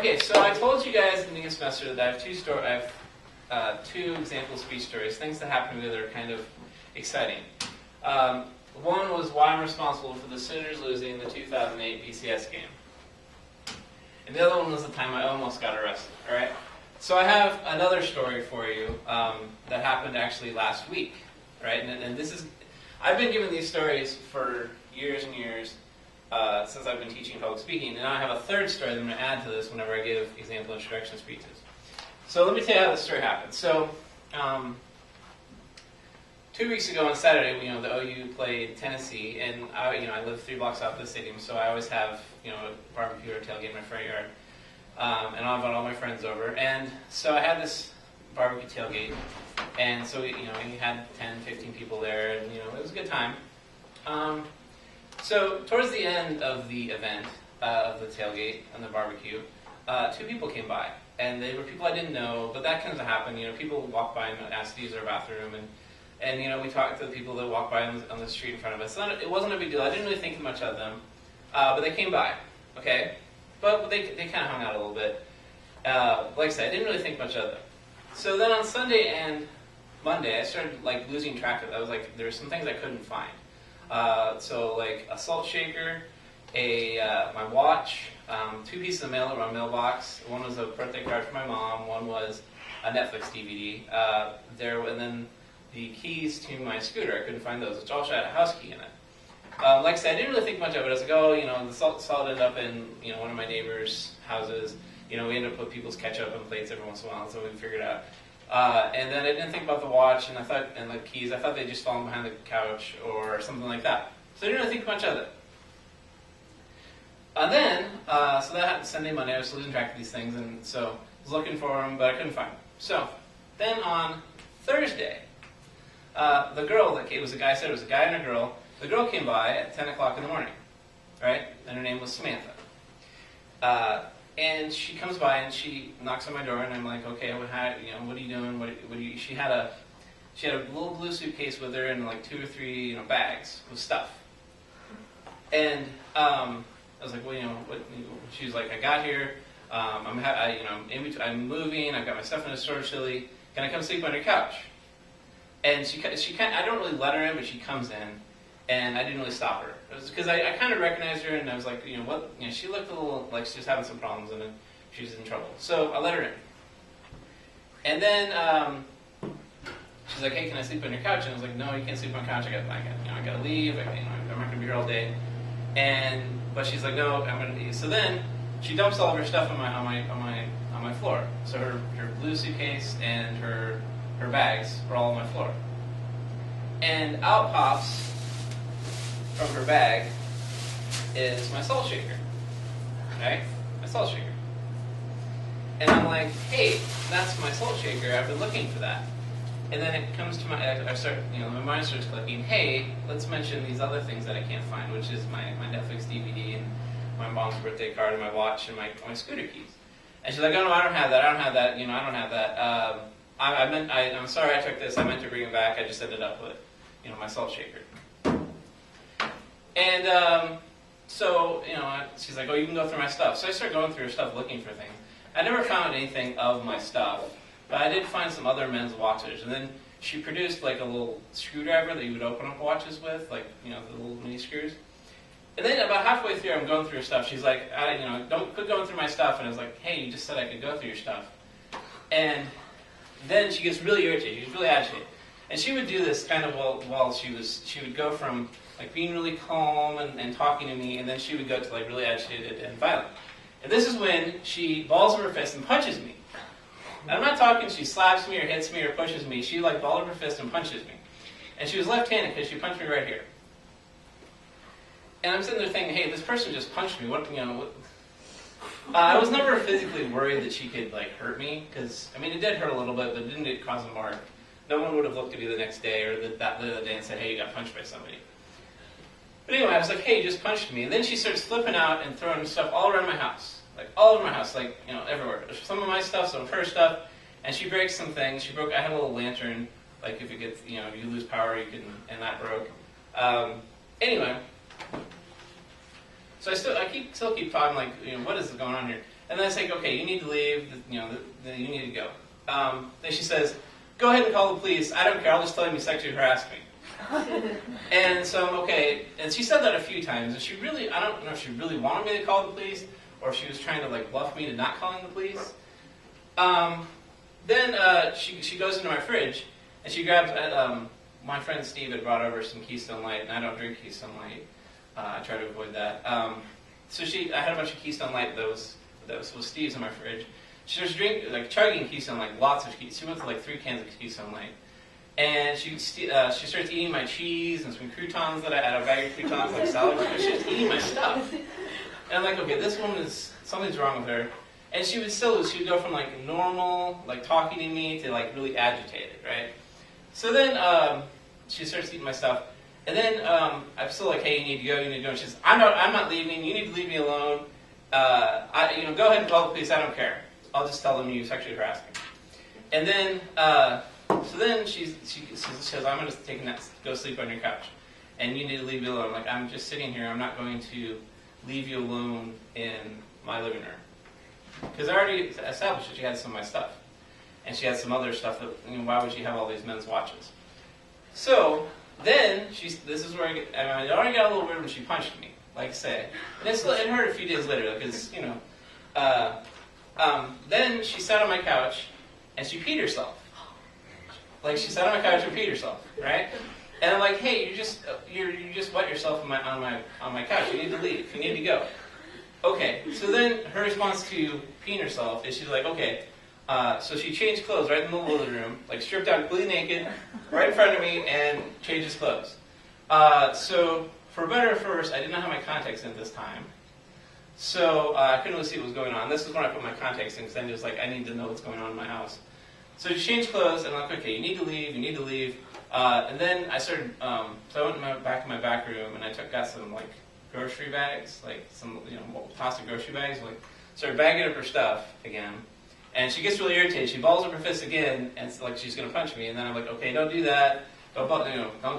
Okay, so I told you guys in the semester that I have two example speech stories, things that happened to me that are kind of exciting. One was why I'm responsible for the Sooners losing the 2008 BCS game. And the other one was the time I almost got arrested, all right? So I have another story for you that happened actually last week, right? And this is, I've been given these stories for years and years since I've been teaching public speaking, and now I have a third story that I'm going to add to this whenever I give example introduction speeches. So let me tell you how this story happened. So 2 weeks ago on Saturday, the OU played Tennessee, and I live 3 blocks off the stadium, so I always have a barbecue or tailgate in my front yard, and I invite all my friends over. And so I had this barbecue tailgate, and so we had 10, 15 people there, and it was a good time. So towards the end of the event, of the tailgate and the barbecue, 2 people came by, and they were people I didn't know, but that tends to happen. People walk by and ask to use our bathroom, and we talked to the people that walked by on the street in front of us. It wasn't a big deal. I didn't really think much of them, but they came by, okay? But they kind of hung out a little bit. Like I said, I didn't really think much of them. So then on Sunday and Monday, I started losing track of it. There were some things I couldn't find. So a salt shaker, my watch, 2 pieces of mail in my mailbox. One was a birthday card for my mom. One was a Netflix DVD. And then the keys to my scooter. I couldn't find those, which also had a house key in it. Like I said, I didn't really think much of it. I was like, the salt ended up in one of my neighbor's houses. We ended up putting people's ketchup on plates every once in a while, so we figured it out. And then I didn't think about the watch and the keys. I thought they'd just fallen behind the couch or something like that. So I didn't really think much of it. And then, so that happened Sunday, Monday. I was losing track of these things, and so I was looking for them, but I couldn't find them. So then on Thursday, the girl that came, it was a guy and a girl. The girl came by at 10 o'clock in the morning, right? And her name was Samantha. And she comes by and she knocks on my door, and I'm like, okay, what are you doing? She had a little blue suitcase with her and 2 or 3 bags with stuff. And I was like, well, what? She was like, I got here. I'm moving. I've got my stuff in a storage facility. Can I come sleep on your couch? And she I don't really let her in, but she comes in, and I didn't really stop her. It was because I kind of recognized her, and I was like, what? She looked a little like she was having some problems, and she was in trouble. So I let her in. And then she's like, hey, can I sleep on your couch? And I was like, no, you can't sleep on the couch. I gotta leave. I'm not gonna be here all day. But she's like, no, I'm gonna. So then she dumps all of her stuff on my floor. So her blue suitcase and her bags were all on my floor. And out pops from her bag is my salt shaker. Right? My salt shaker. And I'm like, hey, that's my salt shaker. I've been looking for that. And then it comes to my mind starts clicking, hey, let's mention these other things that I can't find, which is my Netflix DVD and my mom's birthday card and my watch and my scooter keys. And she's like, oh no, I don't have that. I don't have that. I'm sorry I took this. I meant to bring it back. I just ended up with, my salt shaker. And so, she's like, oh, you can go through my stuff. So I start going through her stuff looking for things. I never found anything of my stuff, but I did find some other men's watches. And then she produced a little screwdriver that you would open up watches with, the little mini screws. And then about halfway through, I'm going through her stuff. She's like, don't quit going through my stuff. And I was like, hey, you just said I could go through your stuff. And then she gets really irritated. She's really agitated. And she would do this kind of while she would go from being really calm and talking to me, and then she would go to really agitated and violent. And this is when she balls up her fist and punches me. And I'm not talking she slaps me or hits me or pushes me. She balled up her fist and punches me. And she was left-handed because she punched me right here. And I'm sitting there thinking, hey, this person just punched me. What? I was never physically worried that she could hurt me, because it did hurt a little bit, but it didn't cause a mark. No one would have looked at me the next day or the other day and said, hey, you got punched by somebody. But anyway, I was like, hey, you just punched me. And then she starts flipping out and throwing stuff all around my house. All over my house, everywhere. Some of my stuff, some of her stuff. And she breaks some things. I had a little lantern, if it gets, you lose power, and that broke. Anyway. So I still keep talking, what is going on here? And then I say, okay, you need to leave. You know, you need to go. Then she says, go ahead and call the police. I don't care. I'll just tell them you sexually harassed me. And so I'm okay. And she said that a few times. And she really, I don't know if she really wanted me to call the police or if she was trying to like bluff me to not calling the police. Then she goes into my fridge and she grabs, my friend Steve had brought over some Keystone Light, and I don't drink Keystone Light. I try to avoid that. So I had a bunch of Keystone Light that was Steve's in my fridge. She starts chugging Keystone Light, lots of Keystone. She went to like 3 cans of Keystone Light. And she starts eating my cheese and some croutons that I had, a bag of croutons, like salad. She's just eating my stuff. And I'm like, okay, this woman something's wrong with her. And she would go from like normal, like talking to me, to like really agitated, right? So then she starts eating my stuff. And then I'm still like, hey, you need to go. And she says, I'm not leaving. You need to leave me alone. Go ahead and call the police. I don't care. I'll just tell them you sexually harassed me. And then, so then she says, I'm going to go sleep on your couch. And you need to leave me alone. Like, I'm just sitting here. I'm not going to leave you alone in my living room. Because I already established that she had some of my stuff. And she had some other stuff that, why would she have all these men's watches? So then, this is where it already got a little weird when she punched me, like I say. And it hurt a few days later, because, then she sat on my couch and she peed herself. Like, she sat on my couch and peed herself, right? And I'm like, hey, you just wet yourself on my couch. You need to leave. You need to go. Okay, so then her response to peeing herself is she's like, okay, so she changed clothes right in the middle of the room, like stripped down completely naked, right in front of me, and changes clothes. So for better or for worse, I did not have my contacts in this time. So I couldn't really see what was going on. This is when I put my contacts in, because then it was like, I need to know what's going on in my house. So she changed clothes, and I'm like, okay, you need to leave. And then I started, so I went back in my back room, and I got some, like, grocery bags, like some, plastic grocery bags, like, started bagging up her stuff again. And she gets really irritated. She balls up her fist again, and it's like she's going to punch me. And then I'm like, okay, don't do that. Don't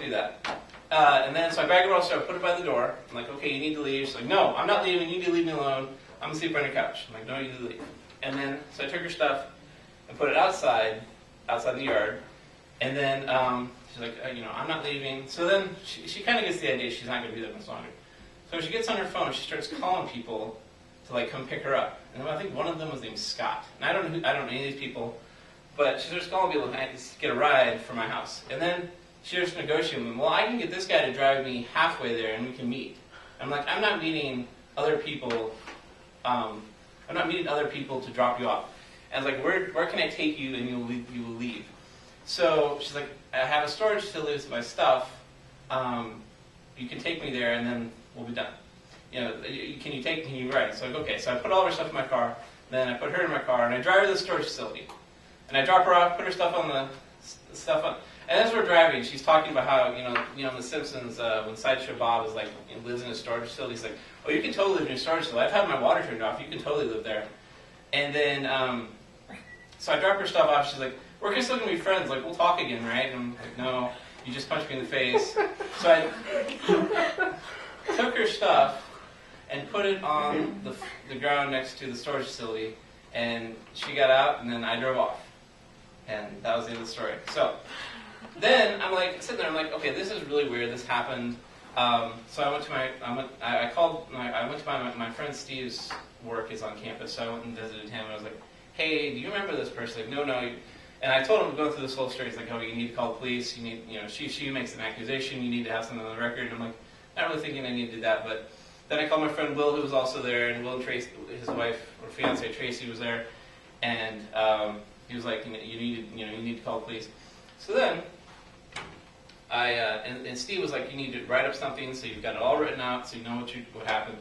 do that. And then, so I bag her all stuff, put it by the door. I'm like, okay, you need to leave. She's like, no, I'm not leaving. You need to leave me alone. I'm going to sleep on your couch. I'm like, no, you need to leave. And then, so I took her stuff and put it outside in the yard. And then she's like, I'm not leaving. So then she kind of gets the idea she's not going to be there much longer. So she gets on her phone. She starts calling people to like come pick her up. And I think one of them was named Scott. And I don't know any of these people, but she starts calling people to get a ride from my house. And then she starts negotiating with them. Well, I can get this guy to drive me halfway there, and we can meet. I'm like, I'm not meeting other people. I'm not meeting other people to drop you off. And I was like, where can I take you, and you will leave. So she's like, I have a storage facility with my stuff. You can take me there, and then we'll be done. Can you ride? So I go, okay. So I put all of her stuff in my car. Then I put her in my car, and I drive her to the storage facility. And I drop her off, put her stuff on and as we're driving, she's talking about how, in The Simpsons, when Sideshow Bob lives in a storage facility, he's like, oh, you can totally live in a storage facility. I've had my water turned off. You can totally live there. And then, so I drop her stuff off. She's like, we're still going to be friends. Like, we'll talk again, right? And I'm like, no, you just punched me in the face. So I took her stuff and put it on the ground next to the storage facility, and she got out, and then I drove off. And that was the end of the story. So then I'm like sitting there. I'm like, okay, this is really weird. This happened. So I went to my friend Steve's work is on campus. So I went and visited him. And I was like, hey, do you remember this person? Like, no. And I told him going through this whole story. He's like, oh, you need to call the police. You need, she makes an accusation. You need to have something on the record. And I'm like, not really thinking I need to do that. But then I called my friend Will, who was also there, and Will and Tracy, his wife or fiance Tracy, was there, and he was like, you need to call the police. So then and Steve was like, you need to write up something so you've got it all written out so you know what happened.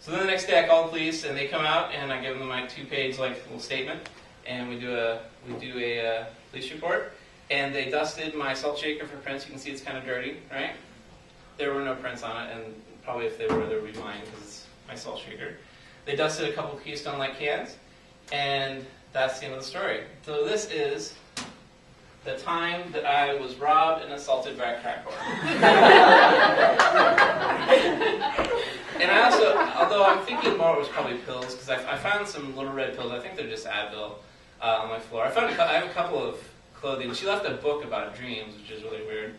So then the next day I call the police, and they come out, and I give them my 2-page little statement, and we do a police report, and they dusted my salt shaker for prints. You can see it's kind of dirty, right? There were no prints on it, and probably if they were, they would be mine because it's my salt shaker. They dusted a couple Keystone Light cans, and that's the end of the story. So this is the time that I was robbed and assaulted by a crack whore. And I also, although I'm thinking more it was probably pills, because I found some little red pills. I think they're just Advil on my floor. I have a couple of clothing. She left a book about dreams, which is really weird.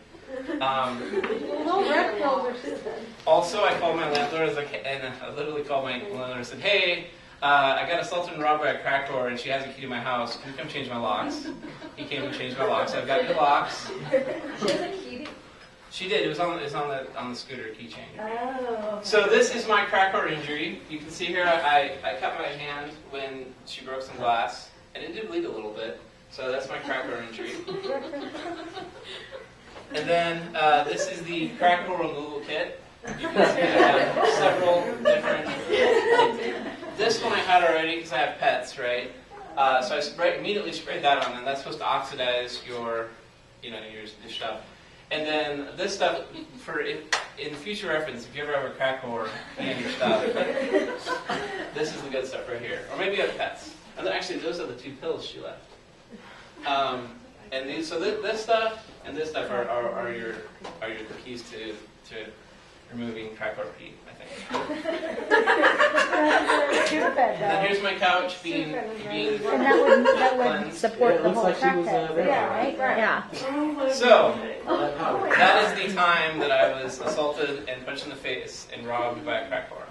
Little red pills are stupid. Also, I called my landlord, and I literally called my landlord and said, "Hey, I got assaulted and robbed by a crack whore, and she has a key to my house. Can you come change my locks?" He came and changed my locks. I've got new locks. She has a key. She did. It was on the scooter keychain. Oh. So this is my crack whore injury. You can see here I cut my hand when she broke some glass, and it did bleed a little bit. So that's my crack whore injury. And then this is the crack whore removal kit. You can see I have several different. This one I had already because I have pets, right? So I immediately sprayed that on, and that's supposed to oxidize your stuff. And then this stuff, in future reference, if you ever have a crack whore in your stuff, this is the good stuff right here. Or maybe you have pets. And actually, those are the 2 pills she left. And these, so this stuff and this stuff are your keys to removing crack whore pee, I think. And then here's my couch being And that would cleansed. support the looks whole like she was, crack there. yeah, right? Yeah. So, that is the time that I was assaulted and punched in the face and robbed by a crack whore.